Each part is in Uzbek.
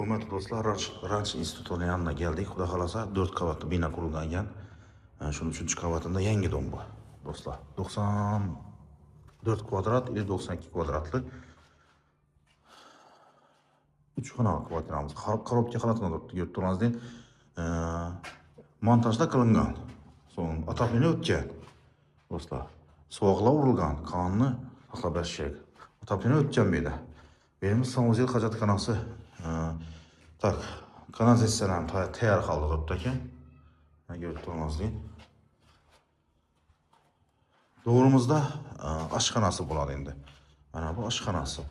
Hurmatli do'stlar, Ranch institutining yoniga keldik. Xudo xolasa 4 qavatli bino qurilgan ekan. Shuning 3-chi qavatida yangi dom bor. Do'stlar, 94 kvadrat yoki 92 kvadratli 3 xonali kvartiramiz. Korobka qalatgan turibdi, turganingizdan montajda qilingan. So'ng отопление o'tgan. Do'stlar, sovuqlar urilgan, qonni saqlab berishga. Отопление o'tgan bu yerda. Benim samozel hojatxonasi. Tak, kanalizatsiyalarni tayyor holda turibdi ekan. Ko'rib turganingizdek. Doğrumuzda oshxonasi bo'ladi endi. Mana bu oshxonasi.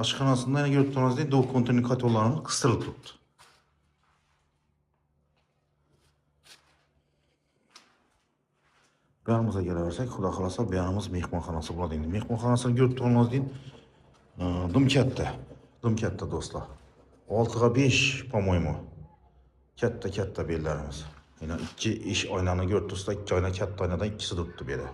Oshxonasida yana ko'rib turganingizdek, do'q konteyner kotollarimiz qistirib turibdi. Bu yanımıza kelaversak, xudo xolasa bu yanimiz mehmonxonasi bo'ladi endi. Mehmonxonasini ko'rib turganingizdek, dim katta do'stlar. 6'ga 5, по-моему. Katta bellarimiz. Yine 2 ish oynani ko'rib tursak, 2 oyna katta oynadan ikkisi turibdi bu yerda.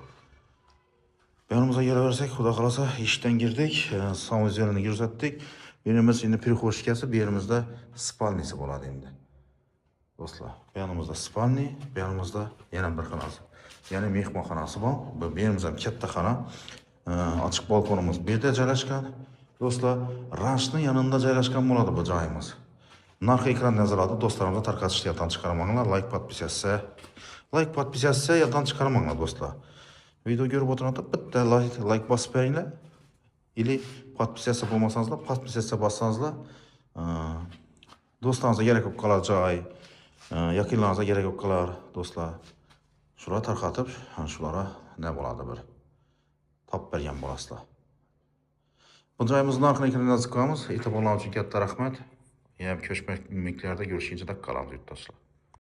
Yanımıza kelaversak, xudo xolasa eshikdan girdik, samozelni ko'rsatdik. Yerimiz endi prixoshkasi, bu yerimizda spalnisi bo'ladi endi. Do'stlar, bu yanimizda spalni, bu yanimizda yana bir xonasi. Ya'ni mehmonxonasi bor. Bu yerimiz ham katta xona. Ochiq balkonimiz bu yerda joylashgan. Do'stlar, ranchning yanında joylashgan bo'ladi bu joyimiz. Narxi ekranda yoziladi. Do'stlarimizga tarqatishni yoddan chiqarmanglar. Like podpisatsiya yoddan chiqarmanglar do'stlar. Video ko'rib o'tirganda bitta like bosib beringlar. Или podpisatsiya bo'lmasangizlar, podpisatsiya bossangizlar, do'stlaringizga kerak bo'lib qolar joy, yaqinlaringizga kerak bo'lib qolar do'stlar. Shular tarqatib, shulara ne bo'ladi bir top bergan bo'lasizlar. Bu joyimizning narxini ekranda yozib qo'yamiz. E'tiborlaringiz uchun katta rahmat. Yana ko'chmaklarda görüşünce de qolamiz yurtdoshlar.